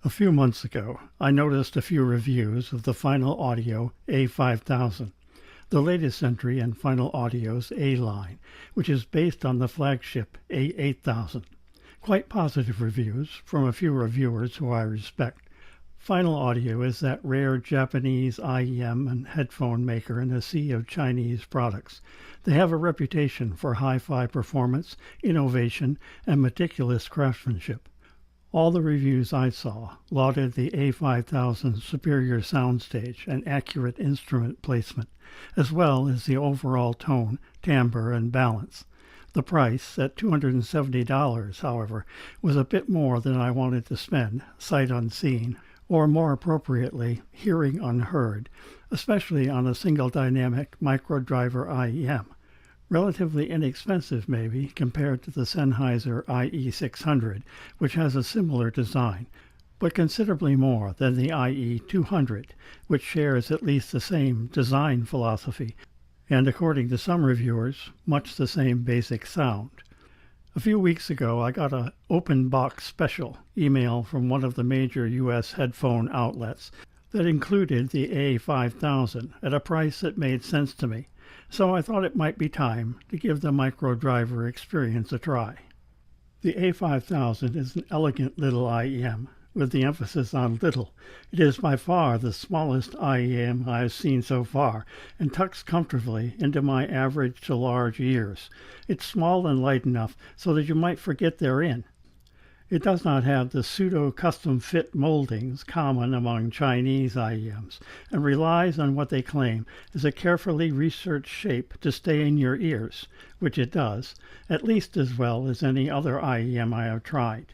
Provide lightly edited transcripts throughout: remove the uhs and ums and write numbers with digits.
A few months ago, I noticed a few reviews of the Final Audio A5000, the latest entry in Final Audio's A line, which is based on the flagship A8000. Quite positive reviews from a few reviewers who I respect. Final Audio is that rare Japanese IEM and headphone maker in a sea of Chinese products. They have a reputation for hi-fi performance, innovation, and meticulous craftsmanship. All the reviews I saw lauded the A5000's superior soundstage and accurate instrument placement, as well as the overall tone, timbre, and balance. The price, at $270, however, was a bit more than I wanted to spend, sight unseen, or more appropriately, hearing unheard, especially on a single dynamic microdriver IEM. Relatively inexpensive, maybe, compared to the Sennheiser IE600, which has a similar design, but considerably more than the IE200, which shares at least the same design philosophy, and according to some reviewers, much the same basic sound. A few weeks ago, I got an open box special email from one of the major U.S. headphone outlets that included the A5000 at a price that made sense to me. So I thought it might be time to give the microdriver experience a try. The A5000 is an elegant little IEM, with the emphasis on little. It is by far the smallest IEM I have seen so far, and tucks comfortably into my average to large ears. It's small and light enough so that you might forget they're in. It does not have the pseudo-custom-fit moldings common among Chinese IEMs, and relies on what they claim is a carefully researched shape to stay in your ears, which it does, at least as well as any other IEM I have tried.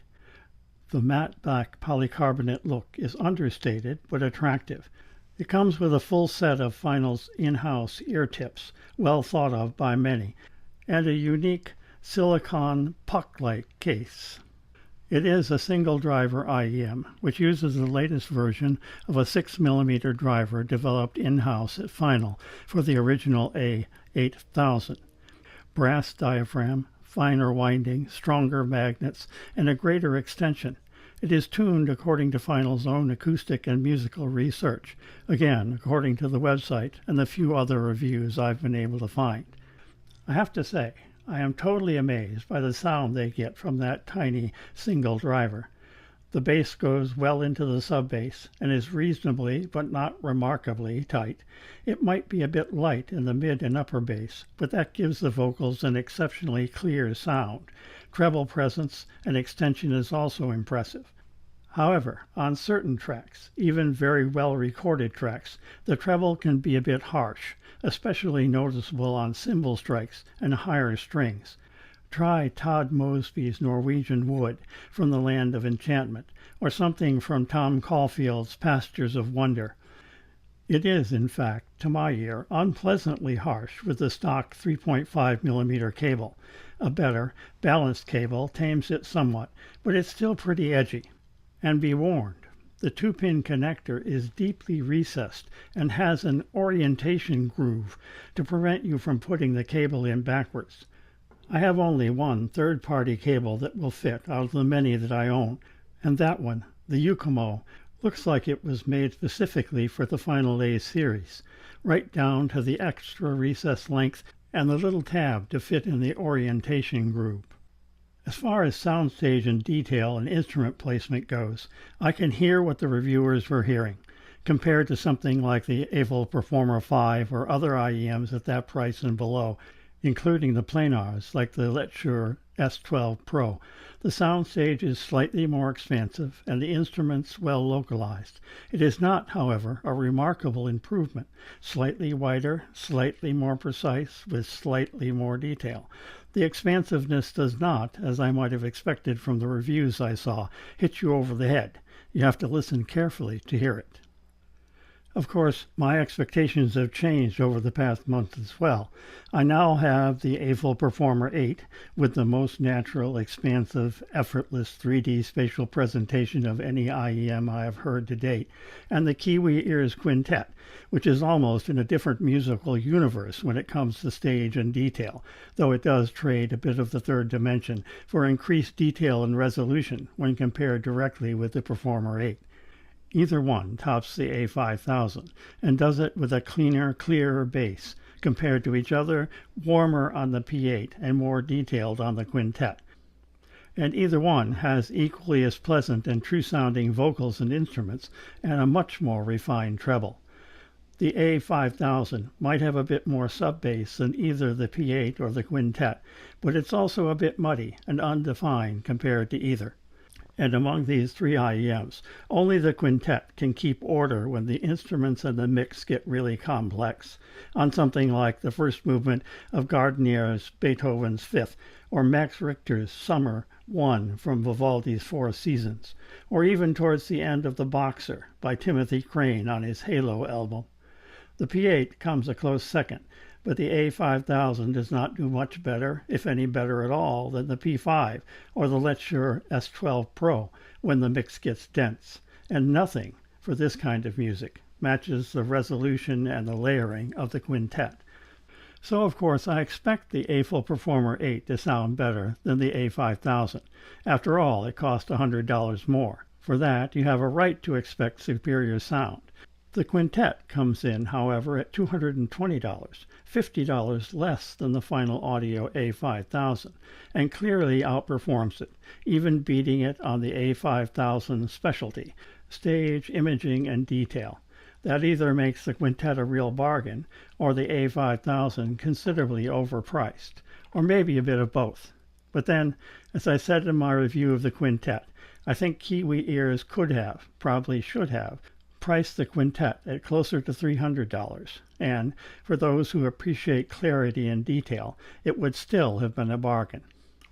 The matte black polycarbonate look is understated but attractive. It comes with a full set of Final's in-house ear tips, well thought of by many, and a unique silicone puck-like case. It is a single-driver IEM, which uses the latest version of a 6mm driver developed in-house at Final for the original A8000. Brass diaphragm, finer winding, stronger magnets, and a greater extension. It is tuned according to Final's own acoustic and musical research, again according to the website and the few other reviews I've been able to find. I have to say, I am totally amazed by the sound they get from that tiny single driver. The bass goes well into the sub-bass and is reasonably, but not remarkably, tight. It might be a bit light in the mid and upper bass, but that gives the vocals an exceptionally clear sound. Treble presence and extension is also impressive. However, on certain tracks, even very well-recorded tracks, the treble can be a bit harsh, especially noticeable on cymbal strikes and higher strings. Try Todd Mosby's Norwegian Wood from the Land of Enchantment, or something from Tom Caulfield's Pastures of Wonder. It is, in fact, to my ear, unpleasantly harsh with the stock 3.5mm cable. A better, balanced cable tames it somewhat, but it's still pretty edgy. And be warned, the 2-pin connector is deeply recessed and has an orientation groove to prevent you from putting the cable in backwards. I have only one third-party cable that will fit out of the many that I own, and that one, the Yukomo, looks like it was made specifically for the Final A series, right down to the extra recessed length and the little tab to fit in the orientation groove. As far as soundstage and detail and instrument placement goes, I can hear what the reviewers were hearing, compared to something like the Aful Performer 5 or other IEMs at that price and below, including the planars like the Lecture S12 Pro. The soundstage is slightly more expansive and the instruments well localized. It is not, however, a remarkable improvement. Slightly wider, slightly more precise, with slightly more detail. The expansiveness does not, as I might have expected from the reviews I saw, hit you over the head. You have to listen carefully to hear it. Of course, my expectations have changed over the past month as well. I now have the Aful Performer 8 with the most natural, expansive, effortless 3D spatial presentation of any IEM I have heard to date, and the Kiwi Ears Quintet, which is almost in a different musical universe when it comes to stage and detail, though it does trade a bit of the third dimension for increased detail and resolution when compared directly with the Performer 8. Either one tops the A5000 and does it with a cleaner, clearer bass compared to each other, warmer on the P8 and more detailed on the Quintet. And either one has equally as pleasant and true-sounding vocals and instruments and a much more refined treble. The A5000 might have a bit more sub-bass than either the P8 or the Quintet, but it's also a bit muddy and undefined compared to either. And among these three IEMs, only the Quintet can keep order when the instruments and the mix get really complex, on something like the first movement of Gardner's Beethoven's Fifth, or Max Richter's Summer 1 from Vivaldi's Four Seasons, or even towards the end of The Boxer by Timothy Crane on his Halo album. The P8 comes a close second, but the A5000 does not do much better, if any better at all, than the P5 or the Let's Sure S12 Pro when the mix gets dense, and nothing, for this kind of music, matches the resolution and the layering of the Quintet. So, of course, I expect the Aful Performer 8 to sound better than the A5000. After all, it cost $100 more. For that, you have a right to expect superior sound. The Quintet comes in, however, at $220, $50 less than the Final Audio A5000, and clearly outperforms it, even beating it on the A5000 specialty, stage, imaging, and detail. That either makes the Quintet a real bargain, or the A5000 considerably overpriced, or maybe a bit of both. But then, as I said in my review of the Quintet, I think Kiwi Ears could have, probably should have, priced the Quintet at closer to $300, and for those who appreciate clarity and detail, it would still have been a bargain.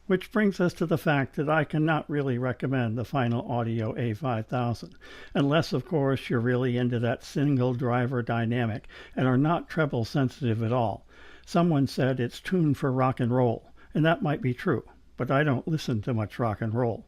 Which brings us to the fact that I cannot really recommend the Final Audio A5000, unless, of course, you're really into that single driver dynamic and are not treble sensitive at all. Someone said it's tuned for rock and roll, and that might be true, but I don't listen to much rock and roll.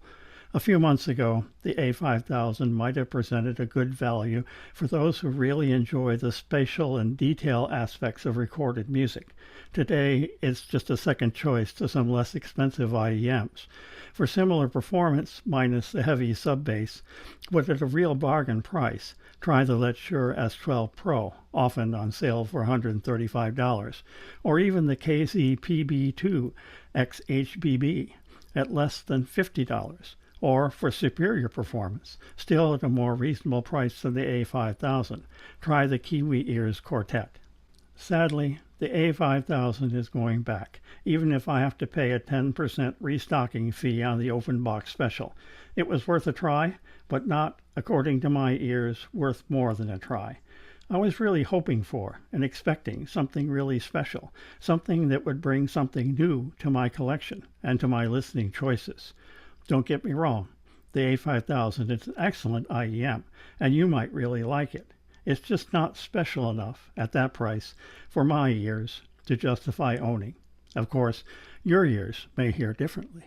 A few months ago, the A5000 might have presented a good value for those who really enjoy the spatial and detail aspects of recorded music. Today, it's just a second choice to some less expensive IEMs. For similar performance, minus the heavy sub-bass, but at a real bargain price, try the Let's Sure S12 Pro, often on sale for $135, or even the KZ PB2 XHBB at less than $50. Or, for superior performance, still at a more reasonable price than the A5000, try the Kiwi Ears Quartet. Sadly, the A5000 is going back, even if I have to pay a 10% restocking fee on the open box special. It was worth a try, but not, according to my ears, worth more than a try. I was really hoping for and expecting something really special, something that would bring something new to my collection and to my listening choices. Don't get me wrong, the A5000 is an excellent IEM, and you might really like it. It's just not special enough, at that price, for my ears to justify owning. Of course, your ears may hear differently.